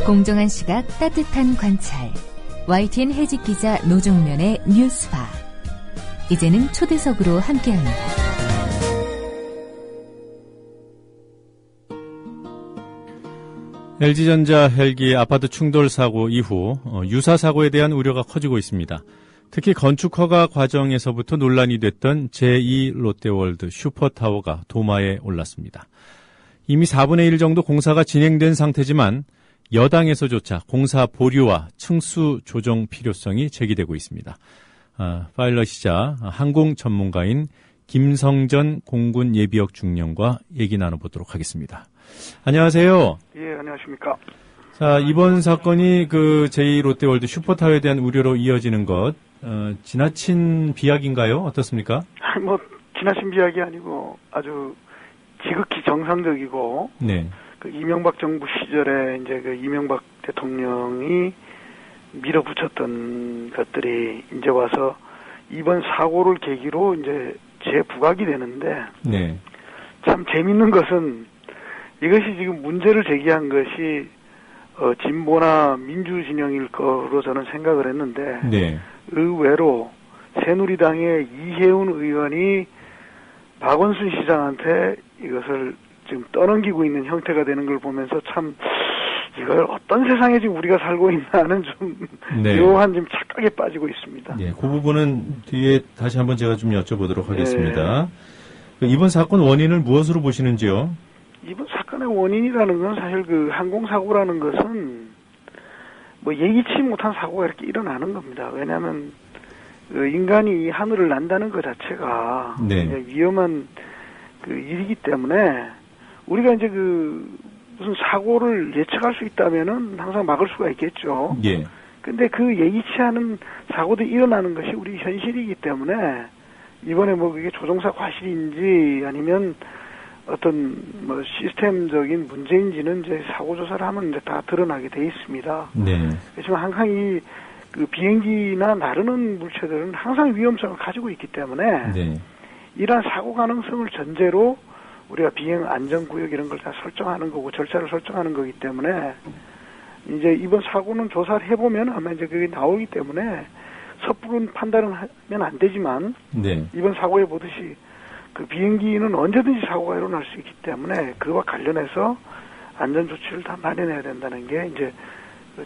공정한 시각, 따뜻한 관찰. YTN 해직 기자 노종면의 뉴스바. 이제는 초대석으로 함께합니다. LG전자 헬기 아파트 충돌 사고 이후 유사 사고에 대한 우려가 커지고 있습니다. 특히 건축 허가 과정에서부터 논란이 됐던 제2 롯데월드 슈퍼타워가 도마에 올랐습니다. 이미 4분의 1 정도 공사가 진행된 상태지만 여당에서조차 공사 보류와 층수 조정 필요성이 제기되고 있습니다. 파일럿이자 항공 전문가인 김성전 공군 예비역 중령과 얘기 나눠보도록 하겠습니다. 안녕하세요. 예, 안녕하십니까. 자, 이번 사건이 그 제2 롯데월드 슈퍼타워에 대한 우려로 이어지는 것, 지나친 비약인가요? 어떻습니까? 뭐, 지나친 비약이 아니고 아주 지극히 정상적이고, 네. 그 이명박 정부 시절에 이제 그 이명박 대통령이 밀어붙였던 것들이 이제 와서 이번 사고를 계기로 이제 재부각이 되는데, 네. 참 재밌는 것은 이것이 지금 문제를 제기한 것이 진보나 민주 진영일 거로 저는 생각을 했는데, 네. 의외로 새누리당의 이혜훈 의원이 박원순 시장한테 이것을 지금 떠넘기고 있는 형태가 되는 걸 보면서 참 이걸 어떤 세상에 지금 우리가 살고 있나는 좀 네. 묘한 좀 착각에 빠지고 있습니다. 네, 그 부분은 뒤에 다시 한번 제가 좀 여쭤보도록 하겠습니다. 네. 이번 사건 원인을 무엇으로 보시는지요? 이번 사건의 원인이라는 건 사실 그 항공사고라는 것은 뭐 예기치 못한 사고가 이렇게 일어나는 겁니다. 왜냐하면 그 인간이 하늘을 난다는 것 자체가 네. 위험한 그 일이기 때문에 우리가 이제 그 무슨 사고를 예측할 수 있다면은 항상 막을 수가 있겠죠. 예. 근데 그 예기치 않은 사고들이 일어나는 것이 우리 현실이기 때문에 이번에 뭐 그게 조종사 과실인지 아니면 어떤 뭐 시스템적인 문제인지는 이제 사고 조사를 하면 이제 다 드러나게 돼 있습니다. 네. 그렇지만 항상 이 그 비행기나 나르는 물체들은 항상 위험성을 가지고 있기 때문에 네. 이러한 사고 가능성을 전제로 우리가 비행 안전구역 이런 걸 다 설정하는 거고 절차를 설정하는 거기 때문에 이제 이번 사고는 조사를 해보면 아마 이제 그게 나오기 때문에 섣부른 판단은 하면 안 되지만 네. 이번 사고에 보듯이 그 비행기는 언제든지 사고가 일어날 수 있기 때문에 그와 관련해서 안전 조치를 다 마련해야 된다는 게 이제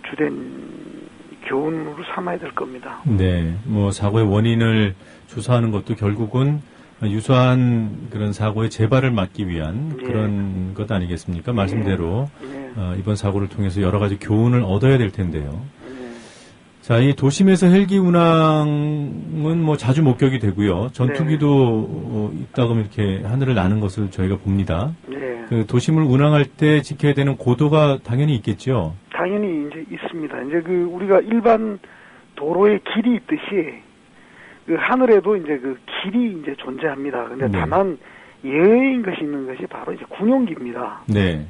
주된 교훈으로 삼아야 될 겁니다. 네, 뭐 사고의 원인을 조사하는 것도 결국은 유사한 그런 사고의 재발을 막기 위한 예. 그런 것 아니겠습니까? 말씀대로 예. 이번 사고를 통해서 여러 가지 교훈을 얻어야 될 텐데요. 예. 자, 이 도심에서 헬기 운항은 뭐 자주 목격이 되고요. 전투기도 이따금 이렇게 하늘을 나는 것을 저희가 봅니다. 예. 그 도심을 운항할 때 지켜야 되는 고도가 당연히 있겠죠. 당연히 이제 있습니다. 이제 그 우리가 일반 도로에 길이 있듯이 그 하늘에도 이제 그 길이 이제 존재합니다. 근데 네. 다만 예외인 것이 있는 것이 바로 이제 군용기입니다. 네.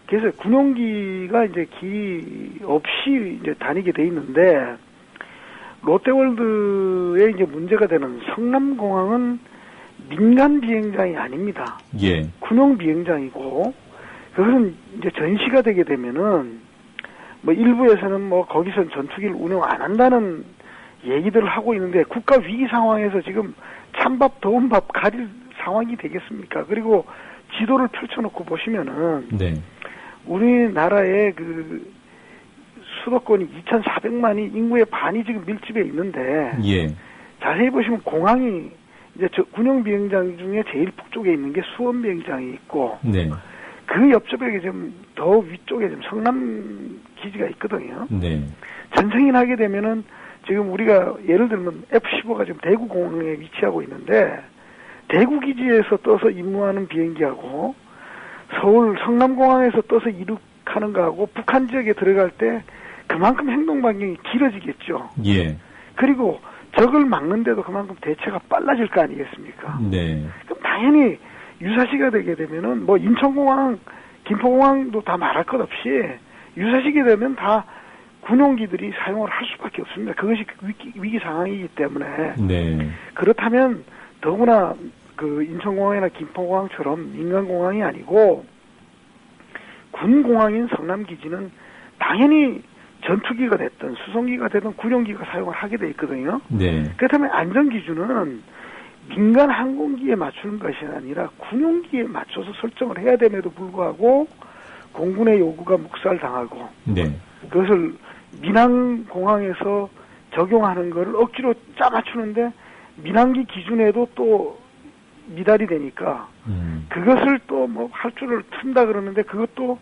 그래서 군용기가 이제 길이 없이 이제 다니게 돼 있는데 롯데월드에 이제 문제가 되는 성남공항은 민간 비행장이 아닙니다. 예. 군용 비행장이고 그것은 이제 전시가 되게 되면은 뭐 일부에서는 뭐 거기선 전투기를 운영 안 한다는 얘기들을 하고 있는데 국가 위기 상황에서 지금 찬밥 더운 밥 가릴 상황이 되겠습니까? 그리고 지도를 펼쳐놓고 보시면은 네. 우리나라의 그 수도권이 2,400만이 인구의 반이 지금 밀집해 있는데 예. 자세히 보시면 공항이 이제 저 군용 비행장 중에 제일 북쪽에 있는 게 수원 비행장이 있고 네. 그 옆쪽에 좀 더 위쪽에 좀 성남 기지가 있거든요. 네. 전쟁이 나게 되면은 지금 우리가 예를 들면 F-15가 지금 대구 공항에 위치하고 있는데 대구 기지에서 떠서 임무하는 비행기하고 서울 성남공항에서 떠서 이륙하는 거하고 북한 지역에 들어갈 때 그만큼 행동 반경이 길어지겠죠. 예. 그리고 적을 막는데도 그만큼 대처가 빨라질 거 아니겠습니까? 네. 그럼 당연히 유사시가 되게 되면은 뭐 인천공항, 김포공항도 다 말할 것 없이 유사시게 되면 다 군용기들이 사용을 할 수밖에 없습니다. 그것이 위기 상황이기 때문에. 네. 그렇다면 더구나 그 인천공항이나 김포공항처럼 민간공항이 아니고 군공항인 성남기지는 당연히 전투기가 됐든 수송기가 되든 군용기가 사용을 하게 돼 있거든요. 네. 그렇다면 안전기준은 민간 항공기에 맞추는 것이 아니라 군용기에 맞춰서 설정을 해야 됨에도 불구하고 공군의 요구가 묵살당하고 네. 그것을 민항공항에서 적용하는 것을 억지로 짜맞추는데 민항기 기준에도 또 미달이 되니까 그것을 또 뭐 할 줄을 튼다 그러는데 그것도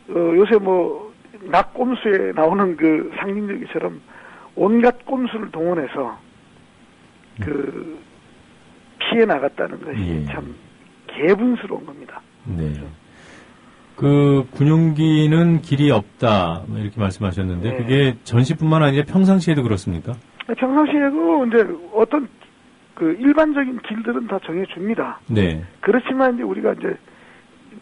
요새 뭐 낙꼼수에 나오는 그 상징적이처럼 온갖 꼼수를 동원해서 그 피해 나갔다는 것이 참 개분스러운 겁니다. 네. 그 군용기는 길이 없다 이렇게 말씀하셨는데 그게 전시뿐만 아니라 평상시에도 그렇습니까? 평상시에도 이제 어떤 그 일반적인 길들은 다 정해줍니다. 네. 그렇지만 이제 우리가 이제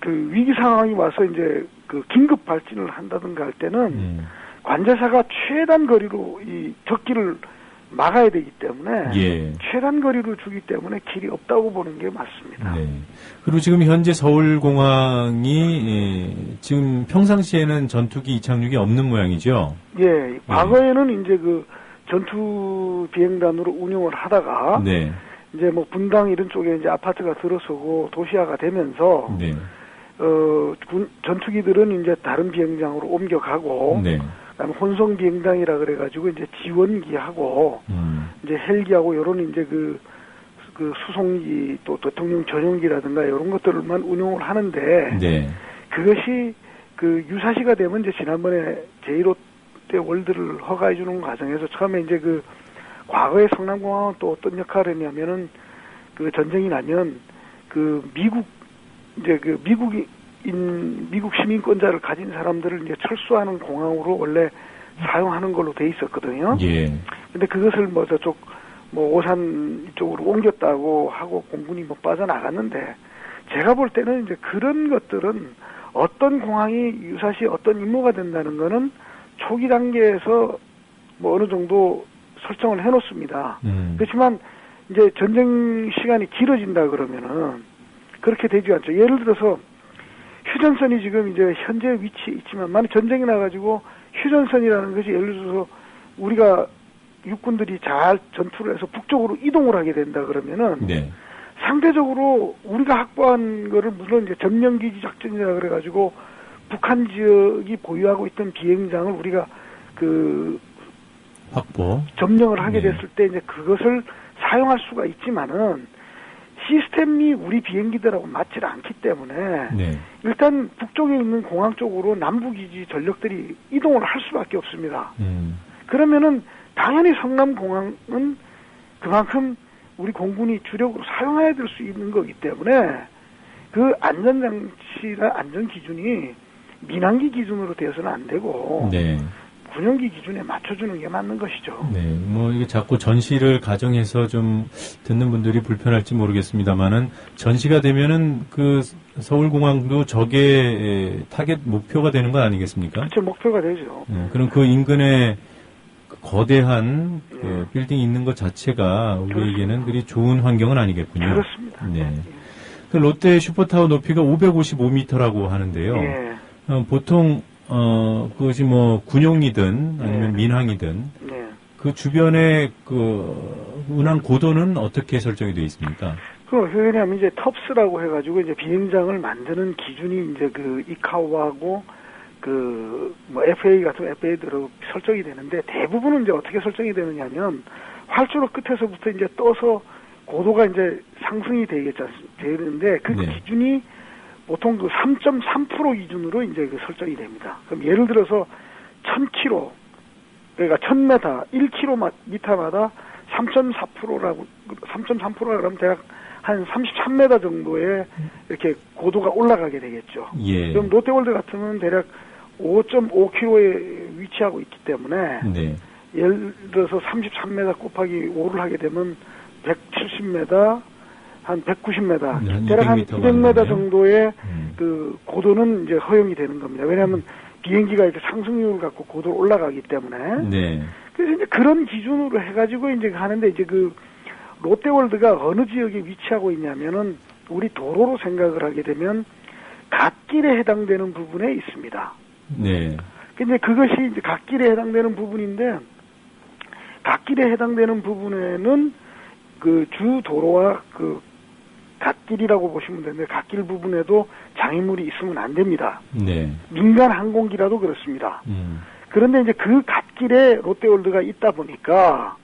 그 위기 상황이 와서 이제 그 긴급 발진을 한다든가 할 때는 관제사가 최단 거리로 이 적기를 막아야 되기 때문에 최단 거리로 주기 때문에 길이 없다고 보는 게 맞습니다. 네. 그리고 지금 현재 서울공항이 지금 평상시에는 전투기 이착륙이 없는 모양이죠? 예. 과거에는 이제 그 전투 비행단으로 운용을 하다가 이제 뭐 분당 이런 쪽에 이제 아파트가 들어서고 도시화가 되면서 전투기들은 이제 다른 비행장으로 옮겨가고 그다음에 혼성 비행장이라 그래가지고 이제 지원기하고 이제 헬기하고 이런 이제 그 수송기 또 대통령 전용기라든가 이런 것들만 운용을 하는데 그것이 그 유사시가 되면 이제 지난번에 제1롯데 월드를 허가해 주는 과정에서 처음에 이제 그 과거의 성남공항은 또 어떤 역할을 했냐면은 그 전쟁이 나면 그 미국 시민권자를 가진 사람들을 이제 철수하는 공항으로 원래 사용하는 걸로 돼 있었거든요. 근데 그것을 뭐 저쪽 뭐 오산 이쪽으로 옮겼다고 하고 공군이 뭐 빠져나갔는데 제가 볼 때는 이제 그런 것들은 어떤 공항이 유사시 어떤 임무가 된다는 거는 초기 단계에서 뭐 어느 정도 설정을 해놓습니다. 그렇지만 이제 전쟁 시간이 길어진다 그러면은 그렇게 되지 않죠. 예를 들어서 휴전선이 지금 이제 현재 위치에 있지만 만약 전쟁이 나가지고 휴전선이라는 것이 예를 들어서 우리가 육군들이 잘 전투를 해서 북쪽으로 이동을 하게 된다 그러면은 상대적으로 우리가 확보한 거를 물론 이제 전면기지 작전이라 그래가지고 북한 지역이 보유하고 있던 비행장을 우리가 그 확보 점령을 하게 됐을 때 이제 그것을 사용할 수가 있지만은 시스템이 우리 비행기들하고 맞지 않기 때문에 일단 북쪽에 있는 공항 쪽으로 남부기지 전력들이 이동을 할 수밖에 없습니다. 그러면은 당연히 성남공항은 그만큼 우리 공군이 주력으로 사용해야 될 수 있는 거기 때문에 그 안전장치나 안전기준이 민항기 기준으로 되어서는 안 되고 군용기 기준에 맞춰주는 게 맞는 것이죠. 뭐 이게 자꾸 전시를 가정해서 좀 듣는 분들이 불편할지 모르겠습니다만은 전시가 되면은 그 서울공항도 적의 타겟 목표가 되는 건 아니겠습니까? 그렇죠, 목표가 되죠. 그럼 그 인근에 거대한 그 빌딩이 있는 것 자체가 우리에게는 그리 좋은 환경은 아니겠군요. 그렇습니다. 그 롯데 슈퍼타워 높이가 555m라고 하는데요. 보통 그것이 뭐 군용이든 아니면 민항이든 그 주변에 그 운항 고도는 어떻게 설정이 되어 있습니까? 왜냐하면 이제 텁스라고 해가지고 이제 비행장을 만드는 기준이 이제 그 이카오하고 그 뭐 FA 같은 FA대로 설정이 되는데 대부분은 이제 어떻게 설정이 되느냐면 활주로 끝에서부터 이제 떠서 고도가 이제 상승이 되는데 그 기준이 보통 그 3.3% 기준으로 이제 그 설정이 됩니다. 그럼 예를 들어서 1000km, 그러니까 1000m, 1km마다 3.3%라 그러면 대략 한 33m 정도의 이렇게 고도가 올라가게 되겠죠. 그럼 롯데월드 같으면 대략 5.5km에 위치하고 있기 때문에 예를 들어서 33m 곱하기 5를 하게 되면 170m, 한 190m, 대략 한 200m 정도의 그 고도는 이제 허용이 되는 겁니다. 왜냐하면 비행기가 이렇게 상승률을 갖고 고도로 올라가기 때문에. 그래서 이제 그런 기준으로 해가지고 이제 하는데 이제 그 롯데월드가 어느 지역에 위치하고 있냐면은 우리 도로로 생각을 하게 되면 갓길에 해당되는 부분에 있습니다. 근데 그것이 이제 갓길에 해당되는 부분인데, 갓길에 해당되는 부분에는 그 주 도로와 그 갓길이라고 보시면 되는데, 갓길 부분에도 장애물이 있으면 안 됩니다. 네. 민간 항공기라도 그렇습니다. 그런데 이제 그 갓길에 롯데월드가 있다 보니까,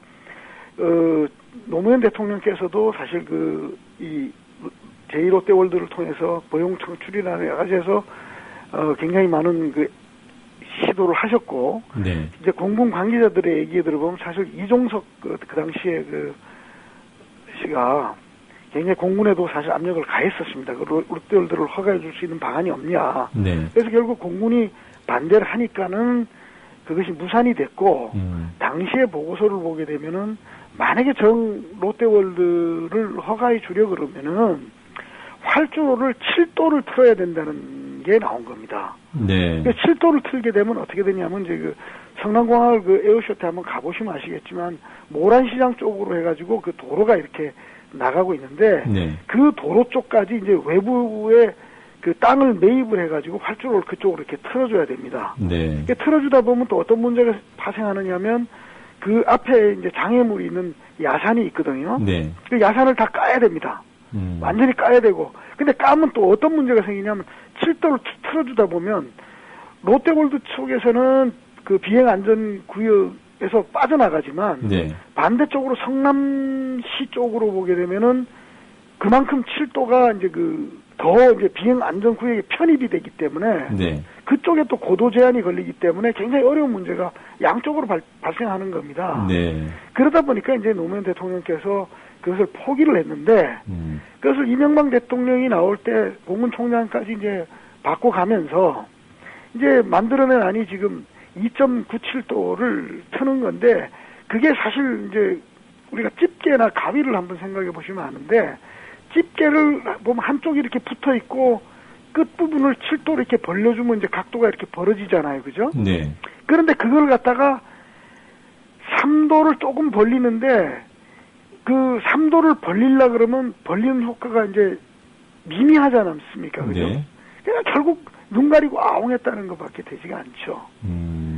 노무현 대통령께서도 사실 이 제2롯데월드를 통해서 보용 청출이라는 여러 가지에서 굉장히 많은 시도를 하셨고, 네. 이제 공군 관계자들의 얘기 들어보면 사실 이종석 그 당시에 씨가 굉장히 공군에도 사실 압력을 가했었습니다. 롯데월드를 허가해 줄 수 있는 방안이 없냐. 네. 그래서 결국 공군이 반대를 하니까는 그것이 무산이 됐고, 당시의 보고서를 보게 되면은 만약에 롯데월드를 허가해 주려 그러면은 활주로를 7도를 틀어야 된다는 게 나온 겁니다. 네. 그러니까 7도를 틀게 되면 어떻게 되냐면 이제 성남공항을 에어쇼 때 한번 가보시면 아시겠지만 모란시장 쪽으로 해가지고 그 도로가 이렇게 나가고 있는데, 네. 그 도로 쪽까지 이제 외부에 그 땅을 매입을 해가지고 활주로를 그쪽으로 이렇게 틀어줘야 됩니다. 네. 이렇게 틀어주다 보면 또 어떤 문제가 발생하느냐면 그 앞에 이제 장애물이 있는 야산이 있거든요. 네. 그 야산을 다 까야 됩니다. 완전히 까야 되고. 근데 까면 또 어떤 문제가 생기냐면 7도를 틀어주다 보면 롯데월드 쪽에서는 그 비행 안전 구역에서 빠져나가지만, 네. 반대쪽으로 성남시 쪽으로 보게 되면은 그만큼 7도가 이제 더 이제 비행 안전 구역에 편입이 되기 때문에, 네. 그쪽에 또 고도 제한이 걸리기 때문에 굉장히 어려운 문제가 양쪽으로 발생하는 겁니다. 네. 그러다 보니까 이제 노무현 대통령께서 그것을 포기를 했는데, 그것을 이명박 대통령이 나올 때 공군총장까지 이제 바꿔가면서 이제 만들어낸 안이 지금 2.97도를 트는 건데, 그게 사실 이제 우리가 집게나 가위를 한번 생각해 보시면 아는데, 집게를 보면 한쪽이 이렇게 붙어 있고 끝부분을 7도로 이렇게 벌려주면 이제 각도가 이렇게 벌어지잖아요. 그죠? 네. 그런데 그걸 갖다가 3도를 조금 벌리는데, 그 3도를 벌리려고 그러면 벌리는 효과가 이제 미미하지 않습니까? 그죠? 네. 그러니까 결국 눈 가리고 아웅했다는 것밖에 되지가 않죠.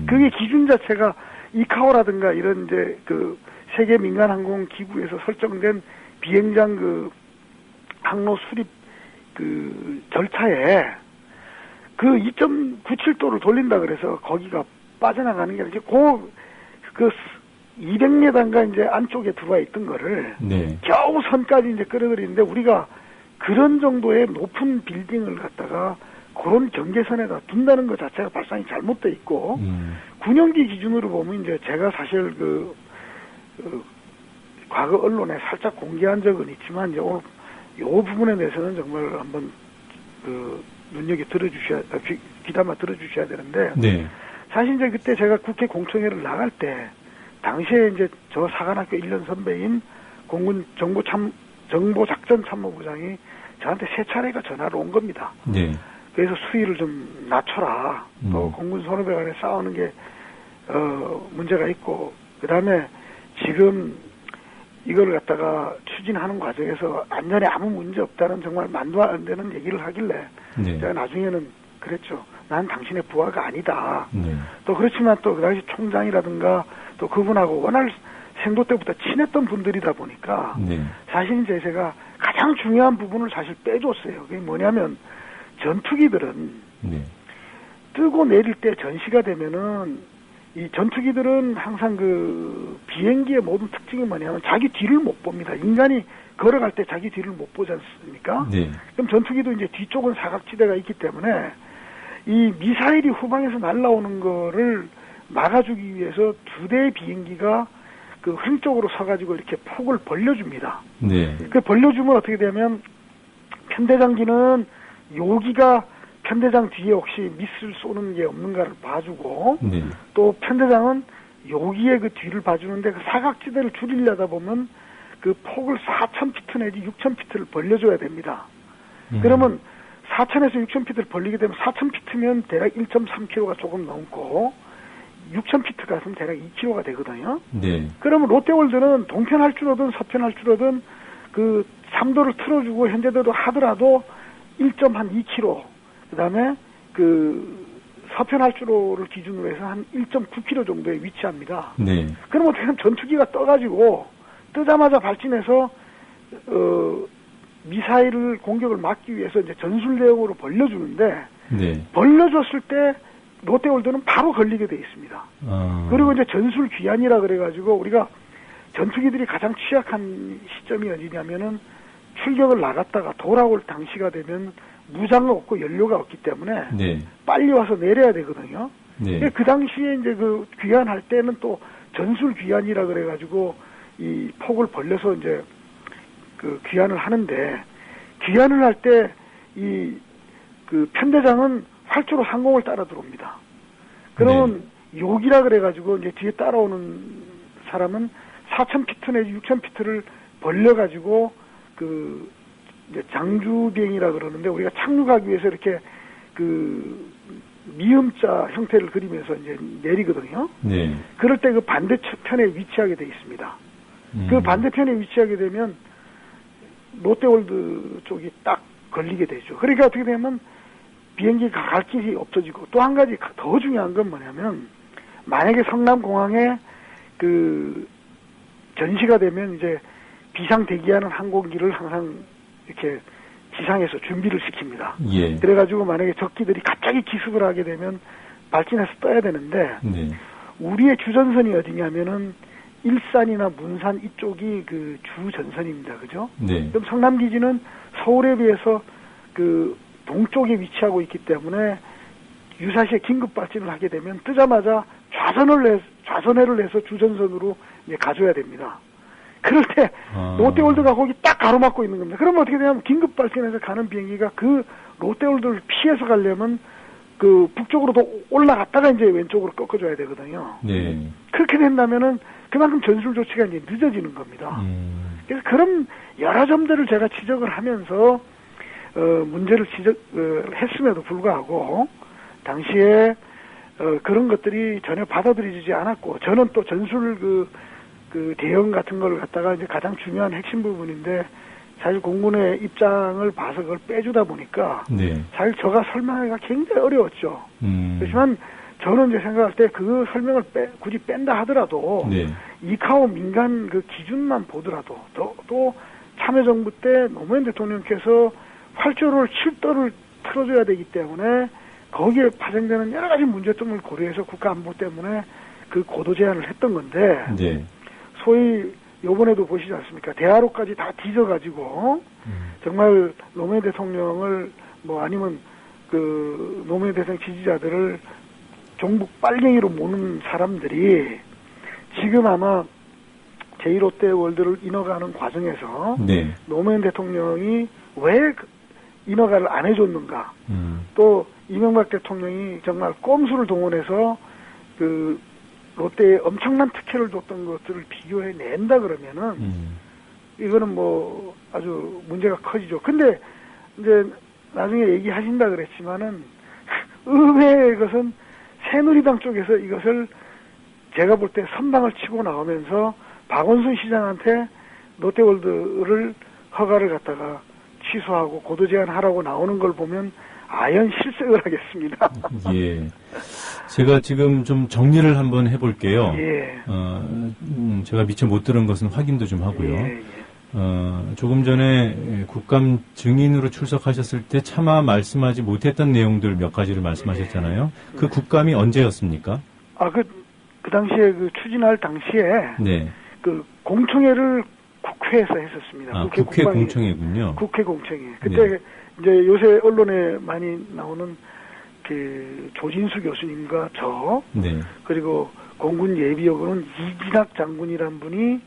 그게 기준 자체가 이카오라든가 이런 이제 그 세계 민간 항공 기구에서 설정된 비행장 항로 수립 절차에 2.97도를 돌린다 그래서 거기가 빠져나가는 게 아니라 그 200m인가 이제 안쪽에 들어와 있던 거를, 네. 겨우 선까지 이제 끌어들이는데, 우리가 그런 정도의 높은 빌딩을 갖다가 그런 경계선에다 둔다는 것 자체가 발상이 잘못돼 있고, 군용기 기준으로 보면 이제 제가 사실 과거 언론에 살짝 공개한 적은 있지만, 이제 오늘 요 부분에 대해서는 정말 한번 눈여겨 귀담아 들어주셔야 되는데, 네. 사실 이제 그때 제가 국회 공청회를 나갈 때, 당시에 이제 저 사관학교 1년 선배인 공군 정보작전참모부장이 저한테 3차례가 전화를 온 겁니다. 네. 그래서 수위를 좀 낮춰라. 또 공군 선후배 간에 싸우는 게 문제가 있고, 그 다음에 지금 이걸 갖다가 추진하는 과정에서 안전에 아무 문제 없다는 정말 말도 안 되는 얘기를 하길래, 네. 제가 나중에는 그랬죠. 난 당신의 부하가 아니다. 네. 또 그렇지만 또 그 당시 총장이라든가 또 그분하고 워낙 생도 때부터 친했던 분들이다 보니까, 네. 사실 이제 제가 가장 중요한 부분을 사실 빼줬어요. 그게 뭐냐면, 전투기들은 네. 뜨고 내릴 때 전시가 되면은 이 전투기들은 항상 비행기의 모든 특징이 뭐냐면 자기 뒤를 못 봅니다. 인간이 걸어갈 때 자기 뒤를 못 보지 않습니까? 네. 그럼 전투기도 이제 뒤쪽은 사각지대가 있기 때문에 이 미사일이 후방에서 날아오는 거를 막아주기 위해서 2대의 비행기가 횡 쪽으로 서가지고 이렇게 폭을 벌려줍니다. 네. 그 벌려주면 어떻게 되면 편대장기는 요기가 편대장 뒤에 혹시 미스를 쏘는 게 없는가를 봐주고, 네. 또 편대장은 여기에 그 뒤를 봐주는데, 그 사각지대를 줄이려다 보면 그 폭을 4,000피트 내지 6,000피트를 벌려줘야 됩니다. 그러면 4,000에서 6,000피트를 벌리게 되면 4,000피트면 대략 1.3km가 조금 넘고 6,000피트 갔으면 대략 2km가 되거든요. 네. 그러면 롯데월드는 동편할 줄어든 서편할 줄어든 3도를 틀어주고 현재대로 하더라도 1.2km, 그 다음에 서편 활주로를 기준으로 해서 한 1.9km 정도에 위치합니다. 네. 그럼 어떻게 하면 전투기가 떠가지고 뜨자마자 발진해서 미사일 공격을 막기 위해서 이제 전술 대응으로 벌려주는데 네. 벌려줬을 때 롯데월드는 바로 걸리게 돼 있습니다. 그리고 이제 전술 귀환이라 그래가지고 우리가 전투기들이 가장 취약한 시점이 어디냐면은 출격을 나갔다가 돌아올 당시가 되면 무장이 없고 연료가 없기 때문에 네. 빨리 와서 내려야 되거든요. 네. 그 당시에 이제 그 귀환할 때는 또 전술 귀환이라 그래가지고 이 폭을 벌려서 이제 그 귀환을 하는데 귀환을 할 때 이 그 편대장은 활주로 항공을 따라 들어옵니다. 그러면 욕이라 그래가지고 이제 뒤에 따라오는 사람은 4,000피트 내지 6,000피트를 벌려가지고 그 이제 장주 비행이라 그러는데 우리가 착륙하기 위해서 이렇게 그 미음자 형태를 그리면서 이제 내리거든요. 네. 그럴 때 그 반대편에 위치하게 돼 있습니다. 그 반대편에 위치하게 되면 롯데월드 쪽이 딱 걸리게 되죠. 그러니까 어떻게 되면 비행기가 갈 길이 없어지고 또 한 가지 더 중요한 건 뭐냐면 만약에 성남공항에 그 전시가 되면 이제 비상 대기하는 항공기를 항상 이렇게 지상에서 준비를 시킵니다. 예. 그래가지고 만약에 적기들이 갑자기 기습을 하게 되면 발진해서 떠야 되는데 네. 우리의 주전선이 어디냐면은 일산이나 문산 이쪽이 그 주전선입니다. 그죠? 네. 그럼 성남기지는 서울에 비해서 그 동쪽에 위치하고 있기 때문에 유사시에 긴급 발진을 하게 되면 뜨자마자 좌선회를 내서 주전선으로 이제 가줘야 됩니다. 그럴 때 롯데월드가 거기 딱 가로막고 있는 겁니다. 그러면 어떻게 되냐면 긴급 발진해서 가는 비행기가 그 롯데월드를 피해서 가려면 그 북쪽으로도 올라갔다가 이제 왼쪽으로 꺾어줘야 되거든요. 네. 그렇게 된다면은 그만큼 전술 조치가 이제 늦어지는 겁니다. 그래서 그런 여러 점들을 제가 지적을 하면서 문제를 했음에도 불구하고 당시에 그런 것들이 전혀 받아들여지지 않았고 저는 또 전술 그 대응 같은 걸 갖다가 이제 가장 중요한 핵심 부분인데 사실 공군의 입장을 봐서 그걸 빼주다 보니까 네. 사실 제가 설명하기가 굉장히 어려웠죠. 그렇지만 저는 이제 생각할 때 그 설명을 굳이 뺀다 하더라도 네. 이카오 민간 그 기준만 보더라도 또 참여정부 때 노무현 대통령께서 활주로를 7도를 틀어줘야 되기 때문에 거기에 파생되는 여러 가지 문제점을 고려해서 국가안보 때문에 그 고도 제한을 했던 건데 네. 소위 요번에도 보시지 않습니까? 대하로까지 다 뒤져가지고 정말 노무현 대통령을 뭐 아니면 그 노무현 대통령 지지자들을 종북 빨갱이로 모는 사람들이 지금 아마 제1롯데월드를 인허가하는 과정에서 네. 노무현 대통령이 왜 인허가를 안 해줬는가 또 이명박 대통령이 정말 꼼수를 동원해서 그 롯데에 엄청난 특혜를 줬던 것들을 비교해 낸다 그러면은 이거는 뭐 아주 문제가 커지죠. 근데 이제 나중에 얘기하신다 그랬지만은 의외의 것은 새누리당 쪽에서 이것을 제가 볼 때 선방을 치고 나오면서 박원순 시장한테 롯데월드를 허가를 갖다가 취소하고 고도 제한하라고 나오는 걸 보면 아연 실색을 하겠습니다. 예. 제가 지금 좀 정리를 한번 해볼게요. 예. 제가 미처 못 들은 것은 확인도 좀 하고요. 예, 예. 조금 전에 국감 증인으로 출석하셨을 때 차마 말씀하지 못했던 내용들 몇 가지를 말씀하셨잖아요. 그 국감이 언제였습니까? 그 당시에 그 추진할 당시에 네. 그 공청회를 국회에서 했었습니다. 국회 공청회군요. 국회 공청회. 그때 네. 이제 요새 언론에 많이 나오는 그 조진수 교수님과 저 네. 그리고 공군 예비역으로는 이진학 장군이란 분이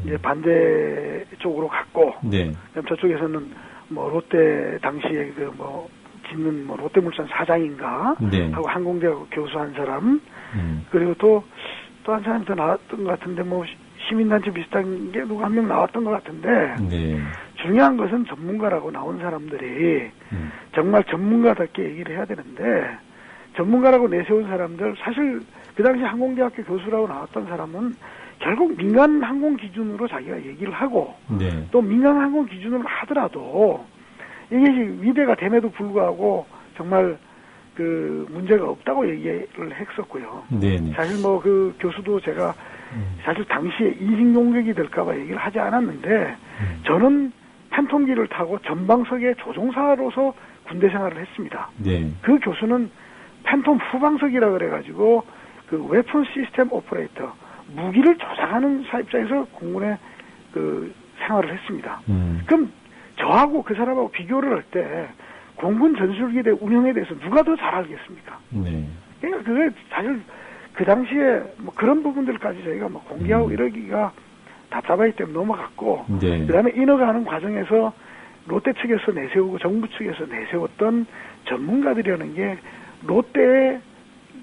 이제 반대 쪽으로 갔고, 네. 그다음 저쪽에서는 뭐 롯데 당시에 그 뭐 짓는 뭐 롯데물산 사장인가 네. 하고 항공대학 교수 한 사람, 그리고 또 한 사람이 더 나왔던 것 같은데 뭐 시민단체 비슷한 게 누가 한 명 나왔던 것 같은데, 네. 중요한 것은 전문가라고 나온 사람들이 정말 전문가답게 얘기를 해야 되는데 전문가라고 내세운 사람들 사실 그 당시 항공대학교 교수라고 나왔던 사람은 결국 민간 항공 기준으로 자기가 얘기를 하고 네. 또 민간 항공 기준으로 하더라도 이게 위대가 됨에도 불구하고 정말 그 문제가 없다고 얘기를 했었고요. 네네. 사실 뭐 그 교수도 제가 사실 당시에 인식 용격이 될까봐 얘기를 하지 않았는데 저는 팬텀기를 타고 전방석의 조종사로서 군대 생활을 했습니다. 네. 그 교수는 팬텀 후방석이라 그래가지고 그 웨폰 시스템 오퍼레이터 무기를 조작하는 사입자에서 공군에 그 생활을 했습니다. 그럼 저하고 그 사람하고 비교를 할 때 공군 전술기대 운영에 대해서 누가 더 잘 알겠습니까? 네. 그러니까 그게 사실 그 당시에 뭐 그런 부분들까지 저희가 뭐 공개하고 이러기가 답답하기 때문에 넘어갔고, 네. 그다음에 인허가하는 과정에서 롯데 측에서 내세우고 정부 측에서 내세웠던 전문가들이라는 게 롯데의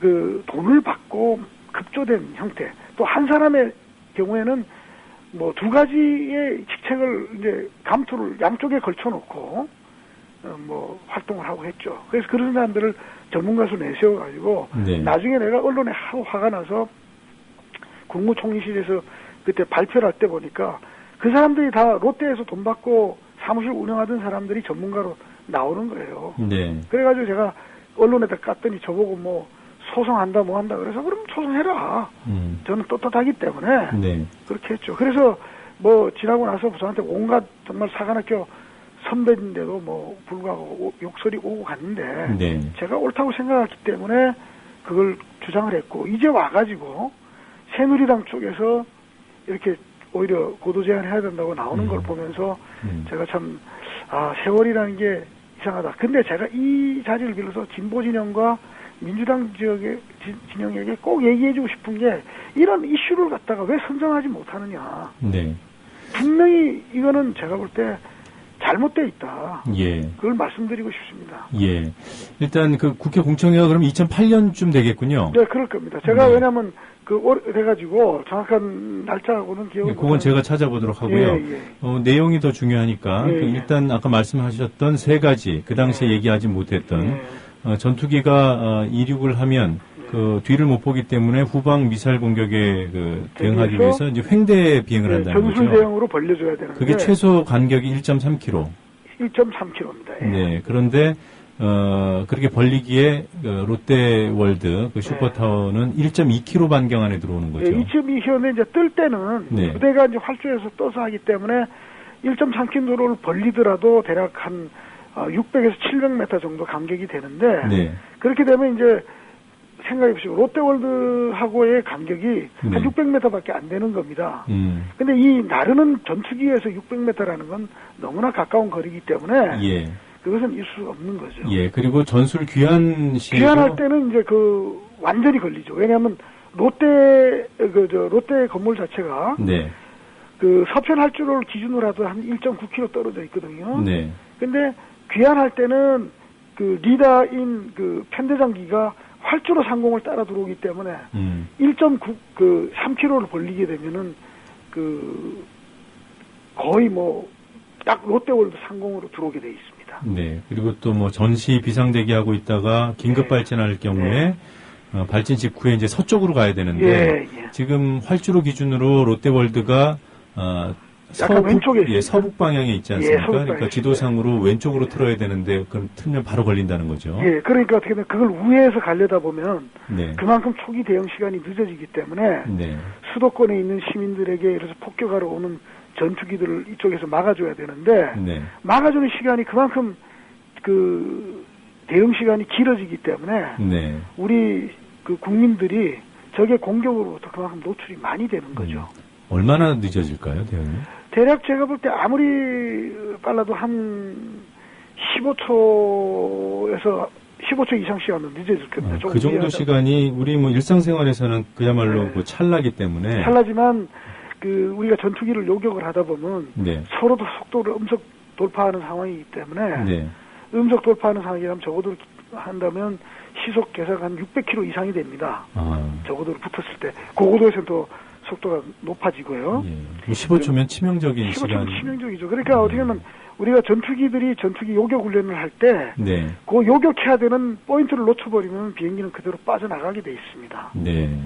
그 돈을 받고 급조된 형태, 또 한 사람의 경우에는 뭐 두 가지의 직책을 이제 감투를 양쪽에 걸쳐놓고 뭐 활동을 하고 했죠. 그래서 그런 사람들을 전문가수 내세워가지고 네. 나중에 내가 언론에 하도 화가 나서 국무총리실에서 그때 발표를 할 때 보니까 그 사람들이 다 롯데에서 돈 받고 사무실 운영하던 사람들이 전문가로 나오는 거예요. 네. 그래가지고 제가 언론에다 깠더니 저보고 뭐 소송한다 뭐 한다 그래서 그럼 소송해라. 저는 떳떳하기 때문에 네. 그렇게 했죠. 그래서 뭐 지나고 나서 저한테 온갖 정말 사관학교 선배인데도 뭐 불구하고 욕설이 오고 갔는데 네. 제가 옳다고 생각했기 때문에 그걸 주장을 했고 이제 와가지고 새누리당 쪽에서 이렇게 오히려 고도 제한을 해야 된다고 나오는 걸 보면서 제가 참 세월이라는 게 이상하다. 근데 제가 이 자리를 빌어서 진보 진영과 민주당 지역의 진영에게 꼭 얘기해주고 싶은 게 이런 이슈를 갖다가 왜 선정하지 못하느냐. 네. 분명히 이거는 제가 볼 때 잘못돼 있다. 예. 그걸 말씀드리고 싶습니다. 예. 일단 그 국회 공청회가 그럼 2008년쯤 되겠군요. 네, 그럴 겁니다. 제가 네. 왜냐하면 돼가지고 정확한 날짜하고는 기억을. 예, 그건 제가 찾아보도록 하고요. 예, 예. 내용이 더 중요하니까 예, 예. 일단 아까 말씀하셨던 세 가지 그 당시에 얘기하지 못했던 전투기가 이륙을 하면 그 뒤를 못 보기 때문에 후방 미사일 공격에 그 대응하기 위해서 이제 횡대 비행을 한다는 거죠. 전술 대응으로 벌려줘야 되는데. 그게 최소 간격이 1.3km. 1.3km입니다. 예. 네. 그런데 그렇게 벌리기에 롯데월드 그 슈퍼타워는 1.2km 반경 안에 들어오는 거죠. 예, 2.2km인데 이제 뜰 때는 네. 부대가 이제 활주에서 떠서 하기 때문에 1.3km를 벌리더라도 대략 한 600에서 700m 정도 간격이 되는데 네. 그렇게 되면 이제 생각해 보시고 롯데월드하고의 간격이 네. 한 600m밖에 안 되는 겁니다. 근데 이 나르는 전투기에서 600m라는 건 너무나 가까운 거리이기 때문에 예. 그것은 있을 수 없는 거죠. 예. 그리고 전술 귀환 시 귀환할 때는 이제 그 완전히 걸리죠. 왜냐하면 롯데 건물 자체가 네. 그 서편 활주로를 기준으로 하도 한 1.9km 떨어져 있거든요. 네. 근데 귀환할 때는 그 리다인 그 편대장기가 활주로 상공을 따라 들어오기 때문에 3km를 벌리게 되면은 그 거의 뭐 딱 롯데월드 상공으로 들어오게 돼 있습니다. 네. 그리고 또 뭐 전시 비상대기하고 있다가 긴급 발진할 경우에 발진 직후에 이제 서쪽으로 가야 되는데 지금 활주로 기준으로 롯데월드가 왼쪽에 서북 방향에 있지 않습니까? 서북 그러니까 지도상으로 왼쪽으로 틀어야 되는데 그럼 틀면 바로 걸린다는 거죠. 예, 그러니까 어떻게 보면 그걸 우회해서 가려다 보면 네. 그만큼 초기 대응 시간이 늦어지기 때문에 네. 수도권에 있는 시민들에게 이래서 폭격하러 오는 전투기들을 이쪽에서 막아줘야 되는데 네. 막아주는 시간이 그만큼 그 대응 시간이 길어지기 때문에 네. 우리 그 국민들이 적의 공격으로부터 그만큼 노출이 많이 되는 거죠. 얼마나 늦어질까요, 대응이? 대략 제가 볼 때 아무리 빨라도 한 15초에서 15초 이상 시간은 늦어질 겁니다. 그 정도 시간이 우리 뭐 일상생활에서는 그야말로 그 찰나기 때문에. 찰나지만 그 우리가 전투기를 요격을 하다 보면 네. 서로도 속도를 음속 돌파하는 상황이기 때문에 네. 음속 돌파하는 상황이라면 적어도 한다면 시속 계속 한 600km 이상이 됩니다. 적어도 붙었을 때 고고도에서는 또 속도가 높아지고요. 예. 15초면 치명적인 시간. 15초면 치명적이죠. 그러니까 어떻게 보면 우리가 전투기 요격 훈련을 할 때 네. 그 요격해야 되는 포인트를 놓쳐버리면 비행기는 그대로 빠져나가게 돼 있습니다. 네.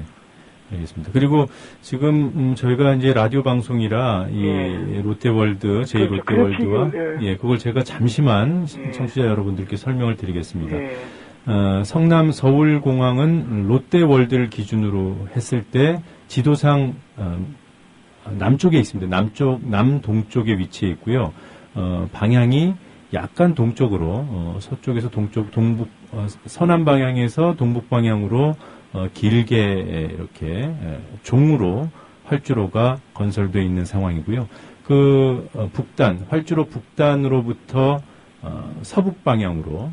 알겠습니다. 그리고 지금 저희가 이제 라디오 방송이라 이 롯데월드, 제2롯데월드와 그렇죠. 그걸 제가 잠시만 청취자 여러분들께 설명을 드리겠습니다. 성남 서울공항은 롯데월드를 기준으로 했을 때 지도상 남쪽에 있습니다. 남동쪽에 위치해 있고요. 방향이 약간 동쪽으로 서쪽에서 동북 서남 방향에서 동북 방향으로 길게 이렇게 종으로 활주로가 건설되어 있는 상황이고요. 그 활주로 북단으로부터 서북 방향으로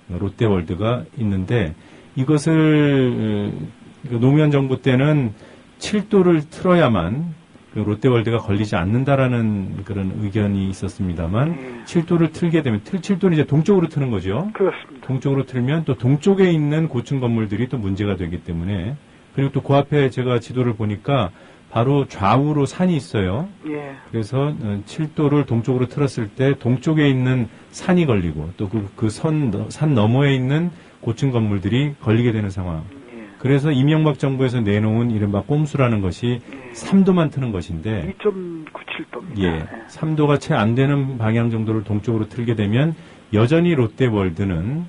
롯데월드가 있는데 이것을 노무현 정부 때는 7도를 틀어야만 롯데월드가 걸리지 않는다라는 그런 의견이 있었습니다만 7도를 틀게 되면 7도는 이제 동쪽으로 트는 거죠. 그렇습니다. 동쪽으로 틀면 또 동쪽에 있는 고층 건물들이 또 문제가 되기 때문에 그리고 또 그 앞에 제가 지도를 보니까 바로 좌우로 산이 있어요. 예. 그래서 7도를 동쪽으로 틀었을 때 동쪽에 있는 산이 걸리고 또 산 너머에 있는 고층 건물들이 걸리게 되는 상황. 그래서 이명박 정부에서 내놓은 이른바 꼼수라는 것이 3도만 트는 것인데 2.97도입니다. 예, 3도가 채 안 되는 방향 정도를 동쪽으로 틀게 되면 여전히 롯데월드는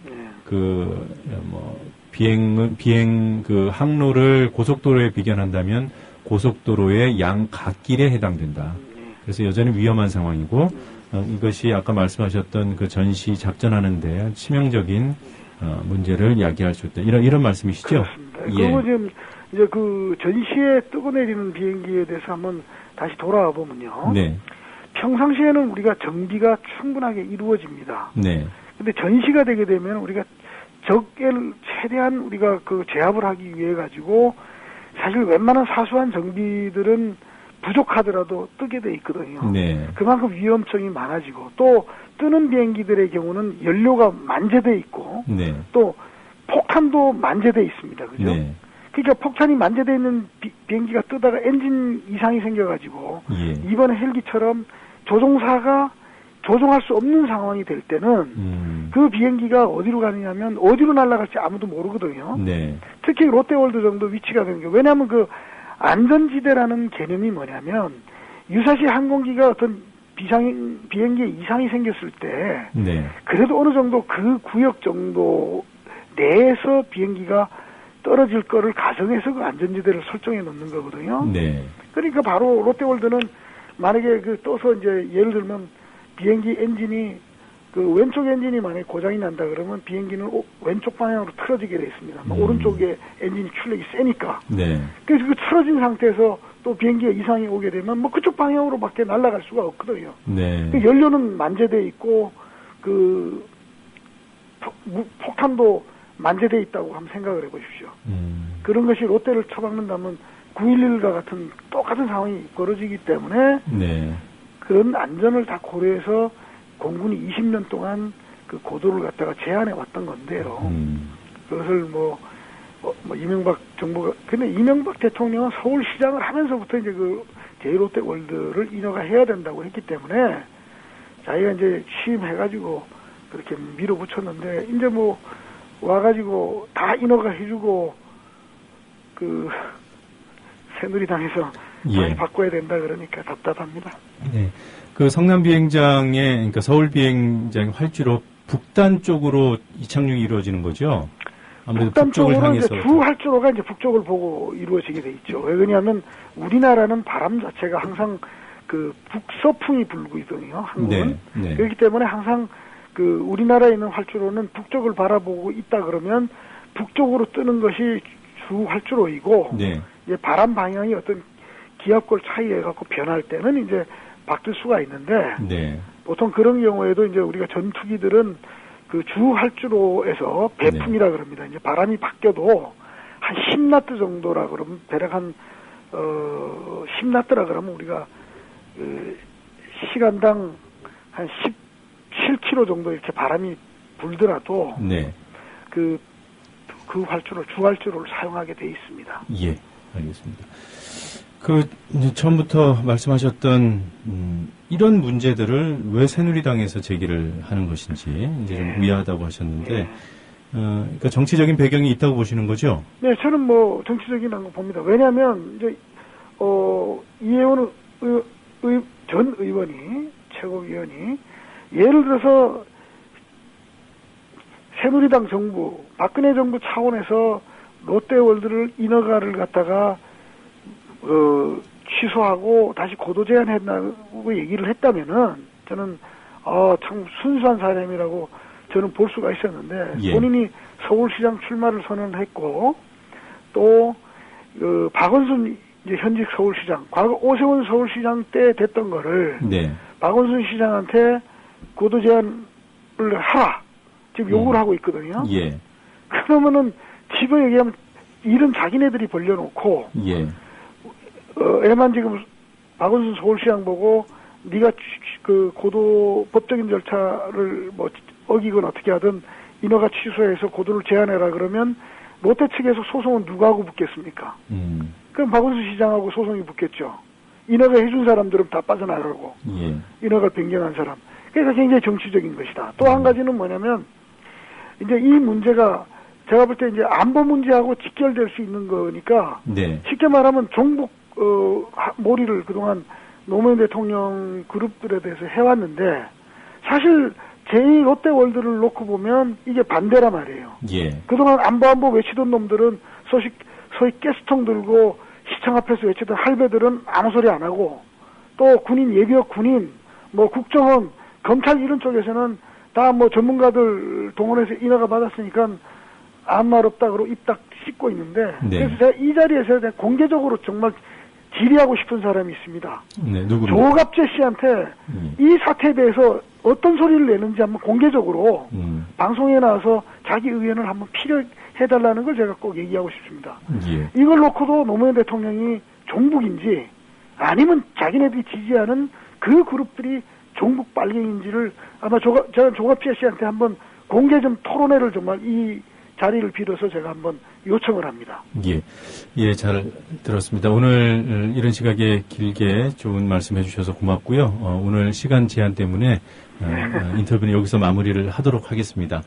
비행 항로를 고속도로에 비견한다면 고속도로의 양갓길에 해당된다. 그래서 여전히 위험한 상황이고 이것이 아까 말씀하셨던 그 전시 작전하는데 치명적인 문제를 야기할 수 있다. 이런 말씀이시죠? 그렇습니다. 그리고 지금 이제 그 전시에 뜨고 내리는 비행기에 대해서 한번 다시 돌아와 보면요. 네. 평상시에는 우리가 정비가 충분하게 이루어집니다. 네. 근데 전시가 되게 되면 우리가 적게를 최대한 우리가 그 제압을 하기 위해 가지고 사실 웬만한 사소한 정비들은 부족하더라도 뜨게 돼 있거든요. 네. 그만큼 위험성이 많아지고 또 뜨는 비행기들의 경우는 연료가 만재돼 있고 네. 또 폭탄도 만재돼 있습니다. 그죠? 네. 그러니까 폭탄이 만재돼 있는 비행기가 뜨다가 엔진 이상이 생겨가지고 예. 이번 헬기처럼 조종사가 조종할 수 없는 상황이 될 때는 그 비행기가 어디로 가느냐면 어디로 날아갈지 아무도 모르거든요. 네. 특히 롯데월드 정도 위치가 되는 게 왜냐하면 그 안전지대라는 개념이 뭐냐면 유사시 항공기가 어떤 비행기에 이상이 생겼을 때 네. 그래도 어느 정도 그 구역 정도 내에서 비행기가 떨어질 거를 가정해서 그 안전지대를 설정해 놓는 거거든요. 네. 그러니까 바로 롯데월드는 만약에 그 떠서 이제 예를 들면 비행기 엔진이 그 왼쪽 엔진이 만약에 고장이 난다 그러면 비행기는 왼쪽 방향으로 틀어지게 돼 있습니다. 오른쪽에 엔진이 출력이 세니까. 네. 그래서 그 틀어진 상태에서 또 비행기에 이상이 오게 되면 뭐 그쪽 방향으로밖에 날아갈 수가 없거든요. 네. 그 연료는 만재돼 있고 그 폭탄도 만재돼 있다고 한번 생각을 해보십시오. 그런 것이 롯데를 처박는다면 9.11과 같은 똑같은 상황이 벌어지기 때문에 네. 그런 안전을 다 고려해서 공군이 20년 동안 그 고도를 갖다가 제한해 왔던 건데요. 그것을 이명박 정부가 근데 이명박 대통령은 서울시장을 하면서부터 이제 그 제1롯데월드를 인허가 해야 된다고 했기 때문에 자기가 이제 취임해가지고 그렇게 밀어붙였는데 이제 뭐 와가지고 다 인허가 해주고 그 새누리당에서 예. 바꿔야 된다 그러니까 답답합니다. 네. 그 성남 비행장의 그러니까 서울 비행장 활주로 북단 쪽으로 이착륙이 이루어지는 거죠. 아무래도 북쪽을 향해서 주 활주로가 이제 북쪽을 보고 이루어지게 돼 있죠. 왜 그러냐면 우리나라는 바람 자체가 항상 그 북서풍이 불고 있거든요. 한국은. 네. 네. 그렇기 때문에 항상 그 우리나라에 있는 활주로는 북쪽을 바라보고 있다 그러면 북쪽으로 뜨는 것이 주 활주로이고 네. 이제 바람 방향이 어떤 기압골 차이에 갖고 변할 때는 이제 바뀔 수가 있는데 네. 보통 그런 경우에도 이제 우리가 전투기들은 그 주 활주로에서 배풍이라 그럽니다. 이제 바람이 바뀌어도 한 10나트 정도라 그러면 대략 한 10나트라 그러면 우리가 그 시간당 한 17km 정도 이렇게 바람이 불더라도 네. 그 활주로 주 활주로를 사용하게 돼 있습니다. 예, 알겠습니다. 이제 처음부터 말씀하셨던 이런 문제들을 왜 새누리당에서 제기를 하는 것인지 이제 좀 의아하다고 하셨는데, 그러니까 정치적인 배경이 있다고 보시는 거죠? 네, 저는 뭐 정치적인 거 봅니다. 왜냐하면 이제 이혜원 전 의원이 최고위원이 예를 들어서 새누리당 정부, 박근혜 정부 차원에서 롯데월드를 인허가를 갖다가 취소하고 다시 고도 제한했다고 얘기를 했다면은 저는 참 순수한 사람이라고 저는 볼 수가 있었는데 예. 본인이 서울시장 출마를 선언했고 또 박원순 이제 현직 서울시장, 과거 오세훈 서울시장 때 됐던 거를 네. 박원순 시장한테 고도 제한을 하라 지금 요구를 하고 있거든요. 예. 그러면은 지금 얘기하면 일은 자기네들이 벌려놓고 예. 애만 지금 박원순 서울시장 보고 네가 그 고도 법적인 절차를 뭐 어기건 어떻게 하든 인허가 취소해서 고도를 제한해라 그러면 롯데 측에서 소송은 누가 하고 붙겠습니까? 그럼 박원순 시장하고 소송이 붙겠죠. 인허가 해준 사람들은 다 빠져나가고 예. 인허가를 변경한 사람. 그러니까 굉장히 정치적인 것이다. 또 한 가지는 뭐냐면 이제 이 문제가 제가 볼 때 이제 안보 문제하고 직결될 수 있는 거니까 네. 쉽게 말하면 종북 몰이를 그동안 노무현 대통령 그룹들에 대해서 해왔는데 사실 제2 롯데월드를 놓고 보면 이게 반대란 말이에요. 예. 그동안 안보 외치던 놈들은 소위 가스통 들고 시청 앞에서 외치던 할배들은 아무 소리 안 하고 또 군인, 예비역 군인, 뭐 국정원, 검찰 이런 쪽에서는 다 뭐 전문가들 동원해서 인허가 받았으니까 아무 말 없다 그러고 입 딱 씻고 있는데 네. 그래서 제가 이 자리에서 공개적으로 정말 질의하고 싶은 사람이 있습니다. 네, 누구입니까? 조갑재 씨한테 이 사태에 대해서 어떤 소리를 내는지 한번 공개적으로 방송에 나와서 자기 의견을 한번 필요해달라는 걸 제가 꼭 얘기하고 싶습니다. 예. 이걸 놓고도 노무현 대통령이 종북인지 아니면 자기네들이 지지하는 그 그룹들이 종북 빨갱인지를 아마 제가 조갑재 씨한테 한번 공개 좀 토론회를 정말 이 자리를 빌어서 제가 한번 요청을 합니다. 예. 예, 잘 들었습니다. 오늘 이런 시각에 길게 좋은 말씀 해주셔서 고맙고요. 오늘 시간 제한 때문에 인터뷰는 여기서 마무리를 하도록 하겠습니다.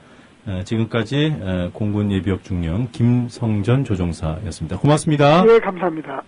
지금까지 공군 예비역 중령 김성전 조종사였습니다. 고맙습니다. 네, 감사합니다.